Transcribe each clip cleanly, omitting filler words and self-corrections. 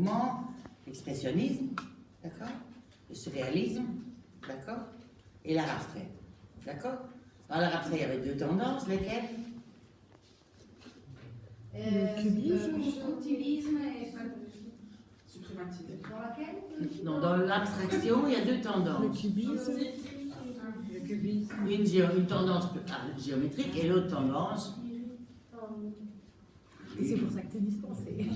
mouvements, l'expressionnisme, d'accord, le surréalisme, d'accord, et l'art abstrait, d'accord. Dans l'art abstrait, il y avait deux tendances, lesquelles? Le cubisme, constructivisme et suprématisme. Dans laquelle? Non, dans l'abstraction, il y a deux Le tendances. cubisme. Une tendance géométrique et l'autre tendance Et c'est pour ça que tu es dispensé.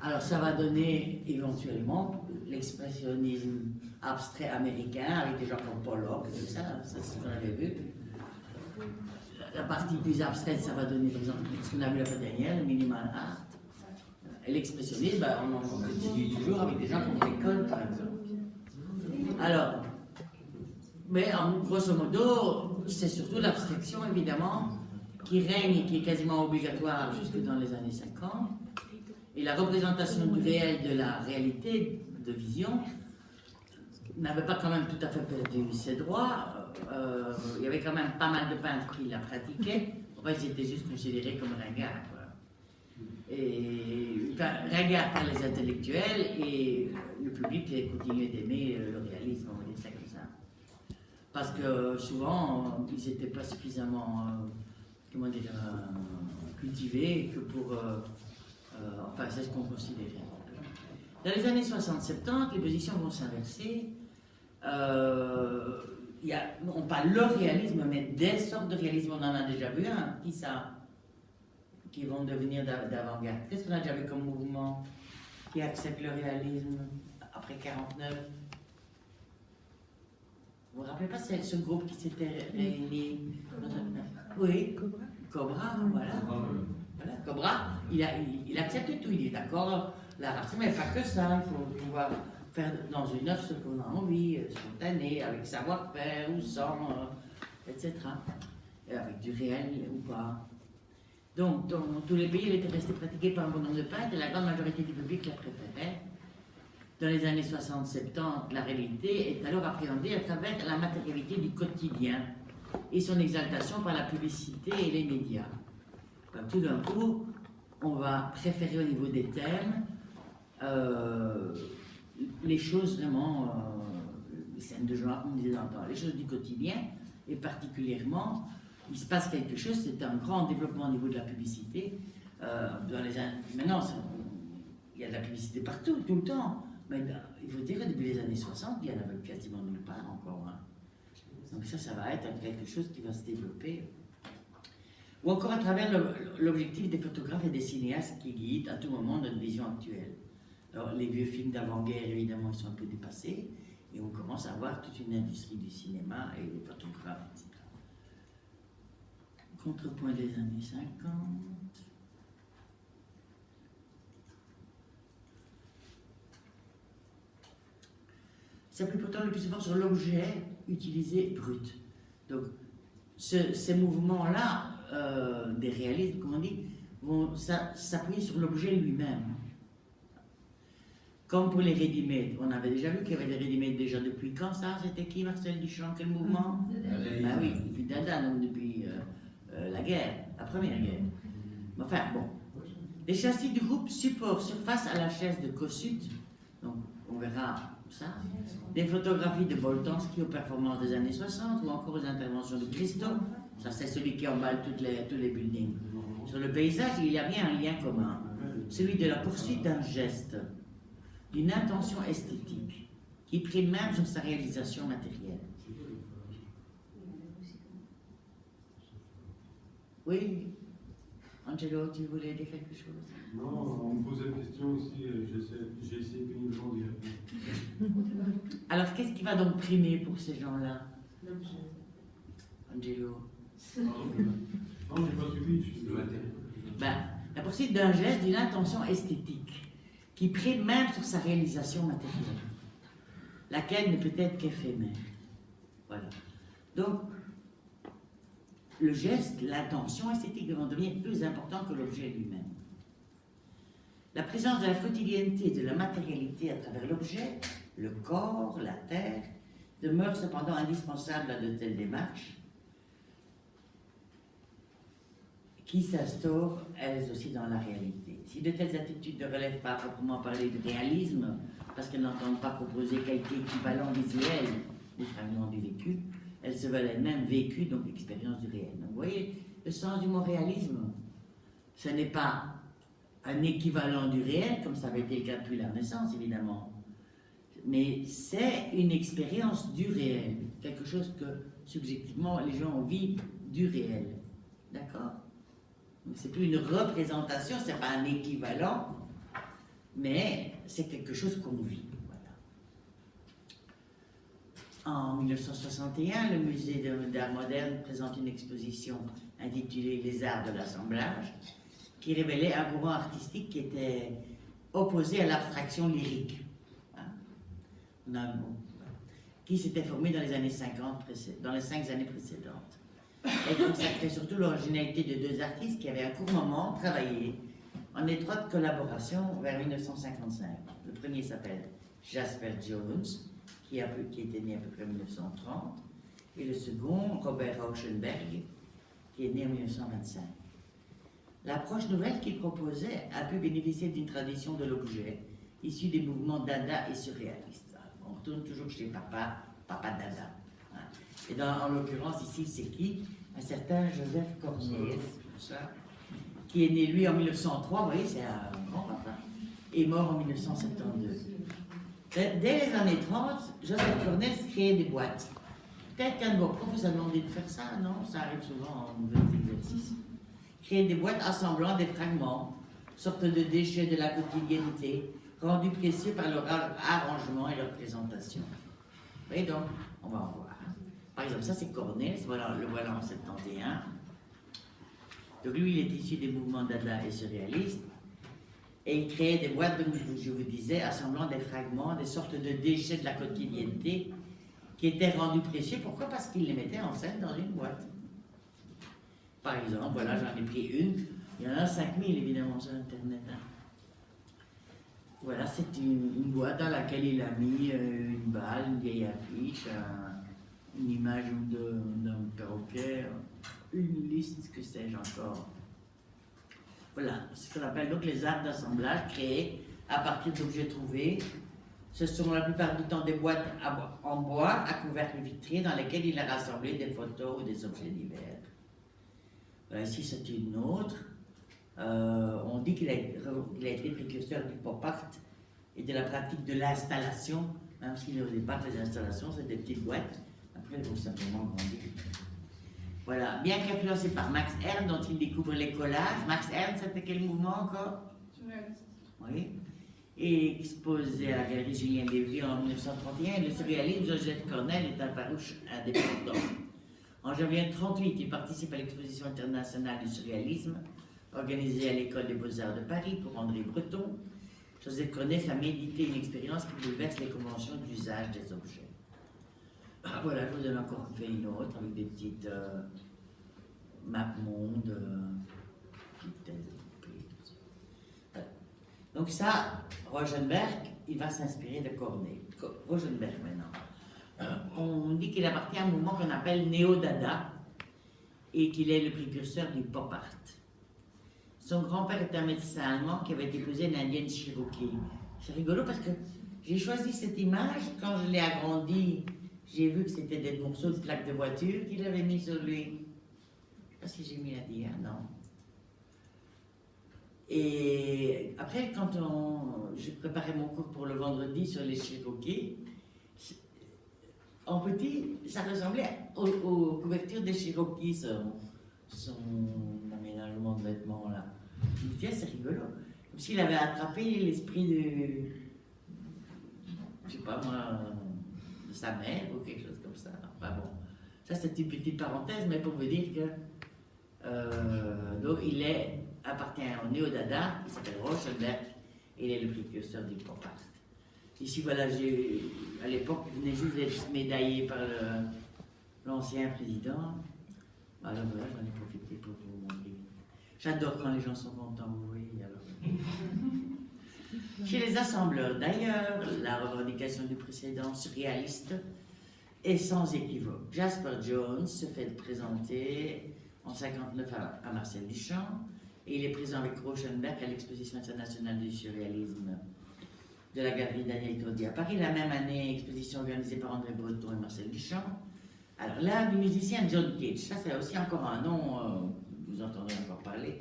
Alors ça va donner éventuellement l'expressionnisme abstrait américain avec des gens comme Pollock et tout ça, c'est ce qu'on avait vu. La partie plus abstraite, ça va donner par exemple ce qu'on a vu la fois dernière, le minimal art. Et l'expressionnisme, ben, on en étudie toujours avec des gens comme Bacon par exemple. Alors, mais en grosso modo, c'est surtout l'abstraction évidemment qui règne et qui est quasiment obligatoire jusque dans les années 50. Et la représentation du réel, de la réalité de vision, n'avait pas quand même tout à fait perdu ses droits. Il y avait quand même pas mal de peintres qui la pratiquaient. En fait, ils étaient juste considérés comme ringards. Et, enfin, ringards par les intellectuels et le public continuait d'aimer le réalisme, on va dire ça comme ça. Parce que souvent, ils n'étaient pas suffisamment comment dire, cultivés que pour... enfin, c'est ce qu'on considérait. Dans les années 60-70, les positions vont s'inverser. On parle le réalisme, mais des sortes de réalisme, on en a déjà vu un, qui vont devenir d'avant-garde. Qu'est-ce qu'on a déjà vu comme mouvement qui accepte le réalisme après 49? Vous vous rappelez pas, c'est ce groupe qui s'était réuni? Oui, Cobra, voilà. Voilà, Cobra, il accepte tout, il est d'accord, l'art abstrait, mais pas que ça, il faut pouvoir faire dans une œuvre ce qu'on a envie, spontané, avec savoir-faire ou sans, etc. Et avec du réel ou pas. Donc, dans tous les pays, elle était restée pratiquée par un bon nombre de peintres et la grande majorité du public la préférait. Dans les années 60-70, la réalité est alors appréhendée à travers la matérialité du quotidien et son exaltation par la publicité et les médias. Tout d'un coup, on va préférer au niveau des thèmes les choses vraiment, les scènes de genre, comme on disait dans les choses du quotidien, et particulièrement, il se passe quelque chose, c'est un grand développement au niveau de la publicité. Maintenant, il y a de la publicité partout, tout le temps, mais il faut dire que depuis les années 60, il n'y en avait quasiment nulle part encore. Hein. Donc ça va être quelque chose qui va se développer. Ou encore à travers l'objectif des photographes et des cinéastes qui guident à tout moment notre vision actuelle. Alors, les vieux films d'avant-guerre, évidemment, ils sont un peu dépassés, et on commence à voir toute une industrie du cinéma et des photographes, etc. Contrepoint des années 50. S'appuie pourtant le plus souvent sur l'objet utilisé brut. Donc, ces mouvements-là, des réalismes, comme on dit, vont s'appuyer sur l'objet lui-même. Comme pour les ready-made. On avait déjà vu qu'il y avait des ready-made déjà depuis quand ça? C'était qui, Marcel Duchamp? Quel mouvement? Ah oui, depuis Dada, donc depuis la guerre, la première guerre. Enfin, bon. Les châssis du groupe support surface à la chaise de Kossuth, donc on verra ça. Des photographies de Boltanski aux performances des années 60 ou encore aux interventions de Christophe. Ça, c'est celui qui emballe tous les buildings. Sur le paysage, il y a bien un lien commun. Celui de la poursuite d'un geste, d'une intention esthétique, qui prime même sur sa réalisation matérielle. Oui, Angelo, tu voulais dire quelque chose? Non, on me posait une question aussi, j'ai essayé péniblement d'y répondre. Alors, qu'est-ce qui va donc primer pour ces gens-là? Angelo? Non, j'ai pas suivi, je suis de Ben, la poursuite d'un geste, d'une intention esthétique, qui prime même sur sa réalisation matérielle, laquelle ne peut être qu'éphémère. Voilà. Donc, le geste, l'intention esthétique vont devenir plus importants que l'objet lui-même. La présence de la quotidienneté et de la matérialité à travers l'objet, le corps, la terre, demeure cependant indispensable à de telles démarches, qui s'instaurent elles aussi dans la réalité. Si de telles attitudes ne relèvent pas à proprement parler du réalisme, parce qu'elles n'entendent pas proposer quelque équivalent visuel des fragments du vécu, elles se veulent elles-mêmes vécues, donc l'expérience du réel. Donc vous voyez, le sens du mot réalisme, ce n'est pas un équivalent du réel, comme ça avait été le cas depuis la Renaissance, évidemment, mais c'est une expérience du réel, quelque chose que subjectivement les gens vivent du réel. D'accord? C'est plus une représentation, c'est pas un équivalent, mais c'est quelque chose qu'on vit. Voilà. En 1961, le musée d'art moderne présente une exposition intitulée Les arts de l'assemblage, qui révélait un courant artistique qui était opposé à l'abstraction lyrique, qui s'était formé dans les années 50, dans les 5 années précédentes. Elle consacrait surtout l'originalité de 2 artistes qui avaient à court moment travaillé en étroite collaboration vers 1955. Le premier s'appelle Jasper Jones, qui était né à peu près en 1930, et le second, Robert Rauschenberg, qui est né en 1925. L'approche nouvelle qu'il proposait a pu bénéficier d'une tradition de l'objet, issue des mouvements dada et surréalistes. On retourne toujours chez Papa Dada. Et en l'occurrence, ici, c'est qui? Un certain Joseph Cornès, qui est né, lui, en 1903, vous voyez, c'est un grand papa, et mort en 1972. Dès les années 30, Joseph Cornès créait des boîtes. Peut-être qu'un de vos profs vous a demandé de faire ça, non? Ça arrive souvent en nouvelles exercices. Créer des boîtes assemblant des fragments, sorte de déchets de la quotidienneté, rendus précieux par leur arrangement et leur présentation. Vous voyez donc, on va en voir. Par exemple, ça c'est Cornès, le voilà en 71. Donc lui, il est issu des mouvements dada et surréalistes. Et il créait des boîtes, comme je vous disais, assemblant des fragments, des sortes de déchets de la quotidienneté, qui étaient rendus précieux. Pourquoi? Parce qu'il les mettait en scène dans une boîte. Par exemple, voilà, j'en ai pris une. Il y en a 5000 évidemment sur Internet. Hein. Voilà, c'est une boîte dans laquelle il a mis une balle, une vieille affiche, une image d'un perroquet, une liste, que sais-je encore. Voilà, ce qu'on appelle donc les arts d'assemblage créés à partir d'objets trouvés. Ce sont la plupart du temps des boîtes en bois à couvercle vitré dans lesquelles il a rassemblé des photos ou des objets divers. Voilà, ici, c'est une autre. On dit qu'il a été précurseur du pop art et de la pratique de l'installation, hein, parce qu'au départ, les installations, c'est des petites boîtes. Après, elles vont simplement grandir. Voilà, bien qu'influencé par Max Ernst, dont il découvre les collages. Max Ernst, c'était quel mouvement encore? Surréaliste. Oui. Et exposé à la galerie Julien Lévy en 1931, le surréalisme Joseph Cornès est apparu indépendant. En janvier 1938, il participe à l'exposition internationale du surréalisme, organisée à l'École des Beaux-Arts de Paris pour André Breton. Joseph Cornès a médité une expérience qui bouleverse les conventions d'usage des objets. Voilà, je vous en ai encore fait une autre avec des petites map monde, donc ça, Rauschenberg, il va s'inspirer de Corneille. Rauschenberg maintenant. On dit qu'il appartient à un mouvement qu'on appelle néo-dada et qu'il est le précurseur du pop art. Son grand-père est un médecin allemand qui avait épousé une indienne Cherokee. C'est rigolo parce que j'ai choisi cette image, quand je l'ai agrandie, j'ai vu que c'était des morceaux de plaques de voiture qu'il avait mis sur lui. Je ne sais pas si j'ai mis à dire, non. Et après, quand je préparais mon cours pour le vendredi sur les Cherokees, en petit, ça ressemblait aux couvertures des Cherokees, son aménagement de vêtements là. Je me disais, c'est rigolo. Comme s'il avait attrapé l'esprit de, je sais pas moi, de sa mère ou quelque chose comme ça. Enfin bon, ça c'est une petite parenthèse, mais pour vous dire que donc il appartient au néo-dada, il s'appelle Rauschenberg, et il est le précurseur du pop art. Ici, voilà, à l'époque, il venait juste d'être médaillé par l'ancien président. Alors voilà, j'en ai profité pour vous montrer. J'adore quand les gens sont contents, vous voyez. Alors. Chez les assembleurs, d'ailleurs, la revendication du précédent surréaliste est sans équivoque. Jasper Jones se fait présenter en 1959 à Marcel Duchamp. Et il est présent avec Rauschenberg à l'exposition internationale du surréalisme de la galerie Daniel Cordier à Paris. La même année, exposition organisée par André Breton et Marcel Duchamp. Alors là, du musicien John Cage, ça c'est aussi encore un nom, vous entendrez encore parler.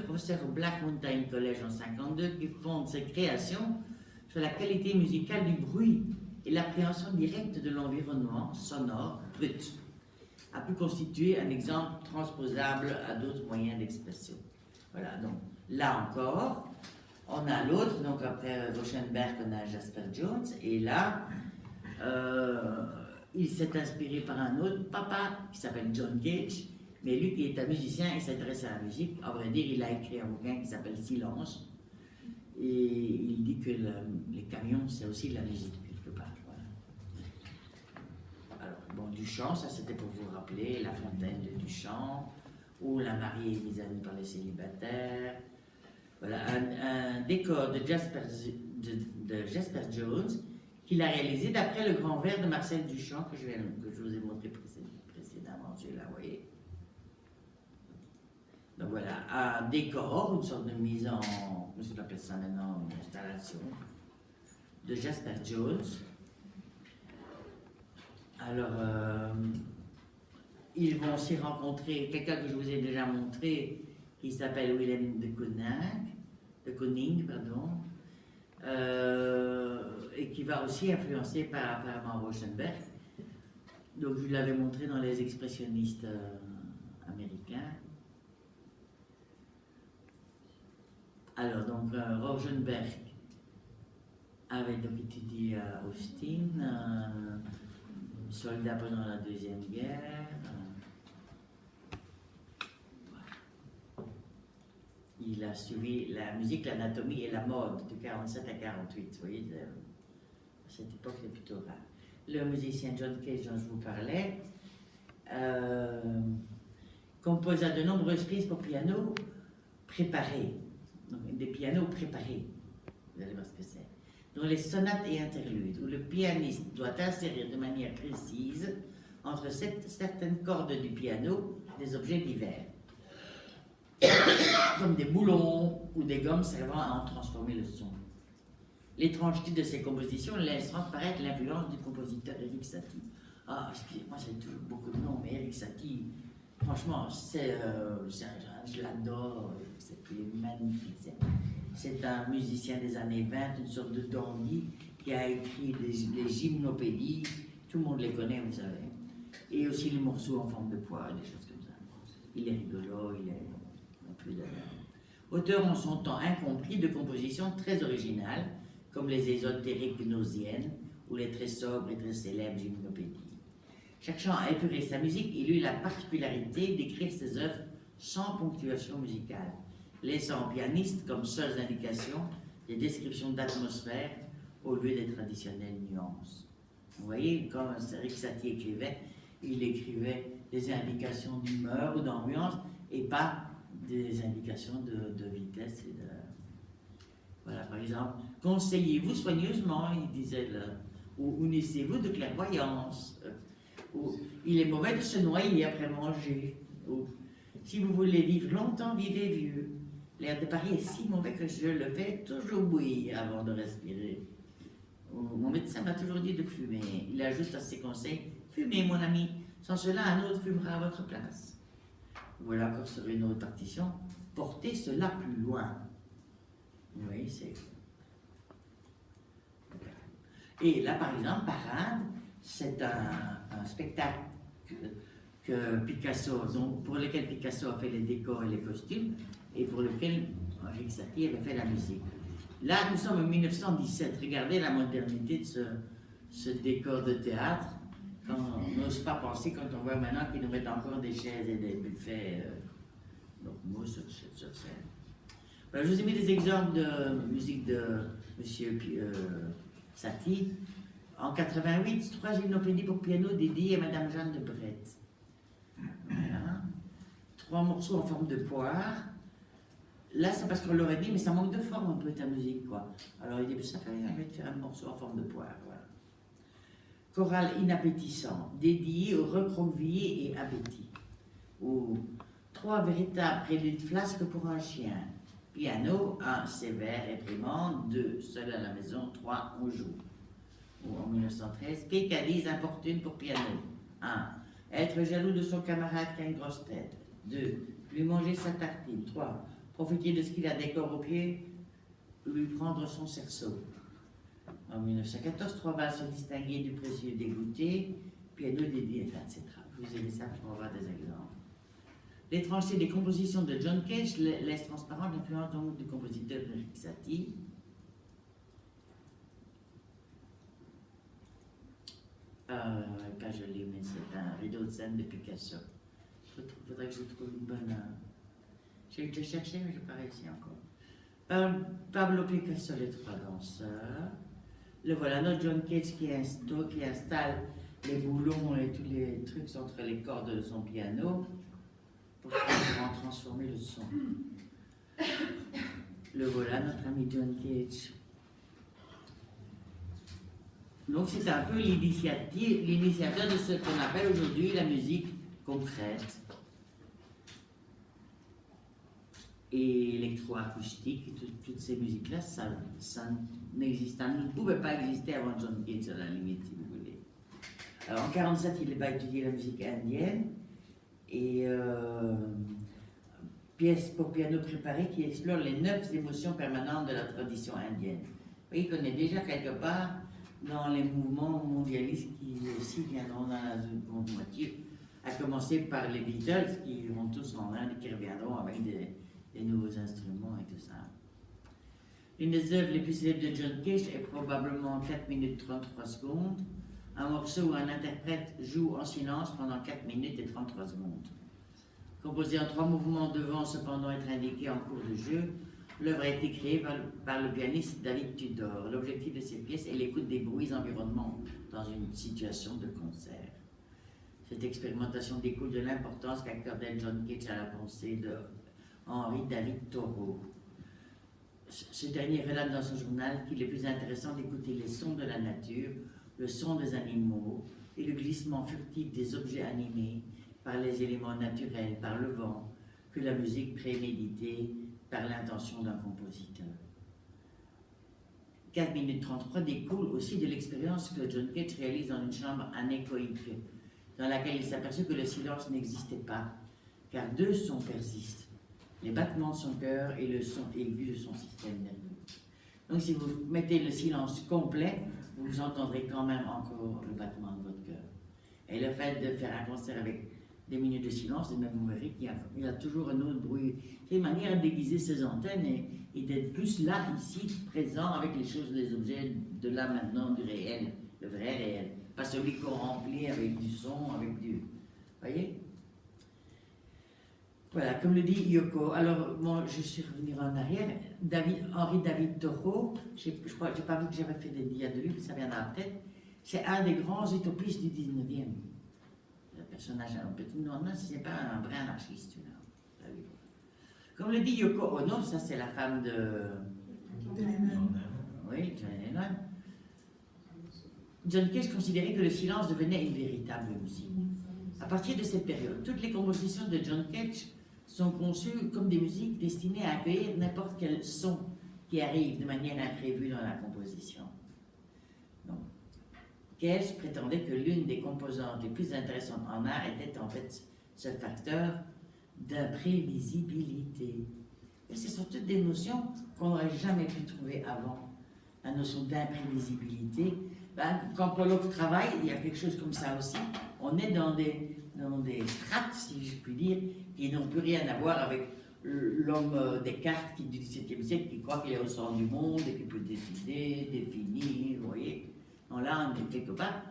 Professeur au Black Mountain College en 1952, qui fonde ses créations sur la qualité musicale du bruit et l'appréhension directe de l'environnement sonore brut, a pu constituer un exemple transposable à d'autres moyens d'expression. Voilà, donc là encore, on a l'autre, donc après Rauschenberg, on a Jasper Jones, et là, il s'est inspiré par un autre papa qui s'appelle John Cage, mais lui qui est un musicien, il s'intéresse à la musique. À vrai dire, il a écrit un bouquin qui s'appelle Silence, et il dit que les camions, c'est aussi de la musique, quelque part. Voilà. Alors, bon, Duchamp, ça c'était pour vous rappeler, La Fontaine de Duchamp, ou La mariée mise à nu par les célibataires. Voilà, un décor de Jasper Jones qu'il a réalisé d'après le grand verre de Marcel Duchamp que je vous ai montré précédemment, celui-là, vous voyez. Donc voilà, un décor, une sorte de mise en, je appelle ça maintenant, une installation de Jasper Jones. Alors, ils vont aussi rencontrer quelqu'un que je vous ai déjà montré, qui s'appelle Willem de Kooning, et qui va aussi influencer par apparemment Rauschenberg. Donc je l'avais montré dans les expressionnistes américains. Alors donc Rauschenberg avait donc étudié à Austin, soldat pendant la Deuxième Guerre. Il a suivi la musique, l'anatomie et la mode de 47 à 48. Vous voyez, à cette époque, c'est plutôt rare. Le musicien John Cage, dont je vous parlais, composa de nombreuses pièces pour piano préparées. Donc, des pianos préparés. Vous allez voir ce que c'est. Dont les sonates et interludes, où le pianiste doit insérer de manière précise entre certaines cordes du piano des objets divers, comme des boulons ou des gommes servant à en transformer le son. L'étrangeté de ces compositions laisse transparaître l'influence du compositeur Erik Satie. Ah, excusez-moi, j'ai toujours beaucoup de noms, mais Erik Satie, franchement, je l'adore, il est magnifique. C'est un musicien des années 20, une sorte de dandy, qui a écrit les gymnopédies, tout le monde les connaît, vous savez, et aussi les morceaux en forme de poire, des choses comme ça. Il est rigolo, il est un peu de... Auteur en son temps incompris de compositions très originales, comme les ésotériques gnosiennes ou les très sobres et très célèbres gymnopédies. Cherchant à épurer sa musique, il eut la particularité d'écrire ses œuvres sans ponctuation musicale, laissant au pianiste comme seules indications des descriptions d'atmosphère au lieu des traditionnelles nuances. Vous voyez, quand Erik Satie écrivait, il écrivait des indications d'humeur ou d'ambiance et pas des indications de vitesse et de... Voilà, par exemple, conseillez-vous soigneusement, il disait là, ou unissez-vous de clairvoyance, ou il est mauvais de se noyer après manger, ou si vous voulez vivre longtemps, vivez vieux. L'air de Paris est si mauvais que je le fais toujours bouillir avant de respirer. Mon médecin m'a toujours dit de fumer. Il ajoute à ses conseils, fumez mon ami, sans cela un autre fumera à votre place. Voilà encore sur une autre partition, portez cela plus loin. Vous voyez, c'est... Et là, par exemple, Parade, c'est un spectacle pour lequel Picasso a fait les décors et les costumes, et pour lequel Erik Satie avait fait la musique. Là, nous sommes en 1917. Regardez la modernité de ce décor de théâtre. On n'ose pas penser quand on voit maintenant qu'ils nous mettent encore des chaises et des buffets. Donc, moi, sur scène. Voilà, je vous ai mis des exemples de musique de M. Satie. En 88, 3 gymnopédies pour piano dédiées à Madame Jeanne de Brett. Voilà. 3 morceaux en forme de poire. Là, c'est parce qu'on l'aurait dit, mais ça manque de forme un peu ta musique, quoi. Alors il dit, ça fait rien, je vais te faire un morceau en forme de poire. Voilà. Chorale inappétissant, dédié aux recroquevillés et appétit. Ou 3 véritables préludes flasques pour un chien. Piano, 1 sévère et réprimande, 2 seul à la maison, 3 on joue. Ou en 1913, Peccadilles importunes pour piano. 1. Être jaloux de son camarade qui a une grosse tête. 2. Lui manger sa tartine. 3. Profiter de ce qu'il a des corps aux pieds, lui prendre son cerceau. En 1914, 3 valses distinguées du précieux dégoûté, piano dédié, etc. Je vous ai mis ça pour avoir des exemples. Les tranchées des compositions de John Cage laissent transparente l'influence donc du compositeur Erik Satie. Pas joli, mais c'est un rideau de scène de Picasso. Il faudrait que je trouve une bonne. J'ai été chercher, mais je n'ai pas réussi encore. Pablo Picasso, les 3 danseurs. Le voilà, notre John Cage qui installe les boulons et tous les trucs entre les cordes de son piano pour pouvoir transformer le son. Le voilà, notre ami John Cage. Donc c'est un peu l'initiateur de ce qu'on appelle aujourd'hui la musique concrète et électroacoustique. Toutes ces musiques-là, ça ne pouvait pas exister avant John Cage à la limite, si vous voulez. Alors en 1947, il va étudier la musique indienne et pièce pour piano préparée qui explore les 9 émotions permanentes de la tradition indienne. Vous voyez qu'on est déjà quelque part dans les mouvements mondialistes qui aussi viendront dans la seconde moitié, à commencer par les Beatles qui iront tous en Inde et qui reviendront avec des nouveaux instruments et tout ça. Une des œuvres les plus célèbres de John Cage est probablement 4 minutes 33 secondes, un morceau où un interprète joue en silence pendant 4 minutes et 33 secondes. Composé en 3 mouvements devant cependant être indiqué en cours de jeu, l'œuvre a été créée par le pianiste David Tudor. L'objectif de cette pièce est l'écoute des bruits environnants dans une situation de concert. Cette expérimentation découle de l'importance qu'accordait John Cage à la pensée de Henry David Thoreau. Ce dernier relate dans son journal qu'il est plus intéressant d'écouter les sons de la nature, le son des animaux et le glissement furtif des objets animés par les éléments naturels, par le vent, que la musique préméditée par l'intention d'un compositeur. 4 minutes 33 découle aussi de l'expérience que John Cage réalise dans une chambre anéchoïque, dans laquelle il s'aperçut que le silence n'existait pas, car 2 sons persistent, les battements de son cœur et le son aigu de son système nerveux. Donc si vous mettez le silence complet, vous entendrez quand même encore le battement de votre cœur. Et le fait de faire un concert avec des minutes de silence, même vous verrez qu'il y a toujours un autre bruit. C'est une manière de déguiser ses antennes et d'être plus là, ici, présent avec les choses, les objets de là maintenant, du réel, le vrai réel. Pas celui qu'on remplit avec du son, avec du... Vous voyez? Voilà, comme le dit Yoko. Alors, moi, je suis revenu en arrière. Henry David Thoreau, je crois, j'ai pas vu que j'avais fait des dias de lui, ça viendra peut-être. C'est un des grands utopistes du 19e. Le personnage, on peut tout demander si c'est pas un vrai anarchiste, là. Comme le dit Yoko Ono, ça c'est la femme de Lennon. Oui, John Lennon. John Cage considérait que le silence devenait une véritable musique. À partir de cette période, toutes les compositions de John Cage sont conçues comme des musiques destinées à accueillir n'importe quel son qui arrive de manière imprévue dans la composition. Donc, Cage prétendait que l'une des composantes les plus intéressantes en art était en fait ce facteur d'imprévisibilité. Et ce sont toutes des notions qu'on n'aurait jamais pu trouver avant. La notion d'imprévisibilité. Quand Pollock travaille, il y a quelque chose comme ça aussi. On est dans des strates, si je puis dire, qui n'ont plus rien à voir avec l'homme Descartes du XVIIe siècle qui croit qu'il est au centre du monde et qu'il peut décider, définir, vous voyez. Donc là, on est quelque part,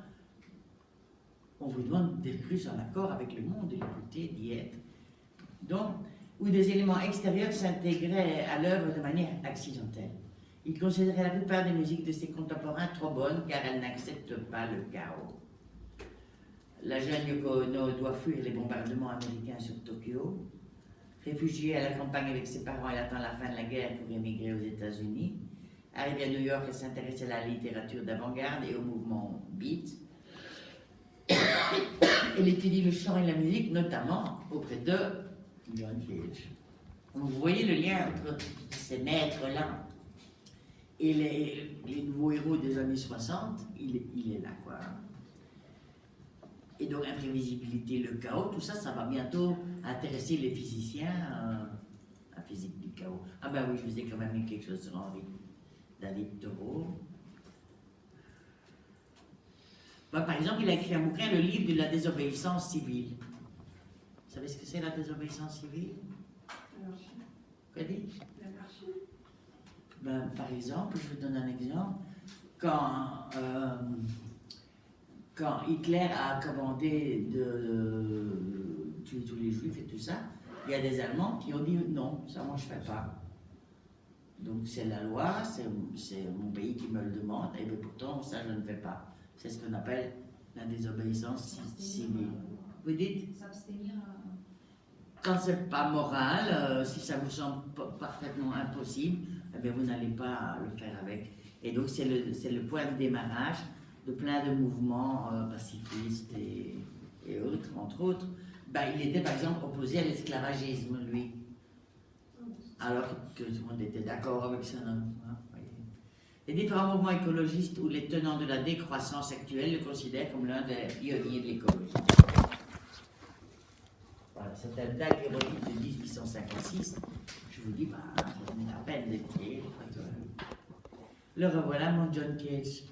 on vous demande d'être plus en accord avec le monde, de l'écouter, d'y être. Donc, où des éléments extérieurs s'intégraient à l'œuvre de manière accidentelle. Il considérait la plupart des musiques de ses contemporains trop bonnes car elles n'acceptent pas le chaos. La jeune Yoko Ono doit fuir les bombardements américains sur Tokyo. Réfugiée à la campagne avec ses parents, elle attend la fin de la guerre pour émigrer aux États-Unis. Arrivée à New York, elle s'intéresse à la littérature d'avant-garde et au mouvement beat. Elle étudie le chant et la musique, notamment auprès de John Cage. Donc, vous voyez le lien entre ces maîtres-là et les nouveaux héros des années 60, il est là, quoi. Et donc, imprévisibilité, le chaos, tout ça, ça va bientôt intéresser les physiciens, la physique du chaos. Ah ben oui, je vous ai quand même mis quelque chose sur Henri David Thoreau. Ben, par exemple, il a écrit un bouquin, le livre de la désobéissance civile. Vous savez ce que c'est la désobéissance civile? Quoi dit? Ben, par exemple, je vous donne un exemple. Quand Hitler a commandé de tuer tous les juifs et tout ça, il y a des Allemands qui ont dit non, ça moi je ne fais pas. Donc c'est la loi, c'est mon pays qui me le demande, et bien pourtant ça je ne fais pas. C'est ce qu'on appelle la désobéissance civile. Vous dites? S'abstenir. Quand c'est pas moral, si ça vous semble parfaitement impossible, eh bien vous n'allez pas le faire avec. Et donc c'est le point de démarrage de plein de mouvements pacifistes et autres, entre autres. Ben, il était par exemple opposé à l'esclavagisme, lui. Alors que tout le monde était d'accord avec ça. Les différents mouvements écologistes ou les tenants de la décroissance actuelle le considèrent comme l'un des pionniers de l'écologie. Voilà, c'est un daguerreotype de 1856. Je vous dis, bah, ça venait à peine d'écrire. Le revoilà, mon John Cage.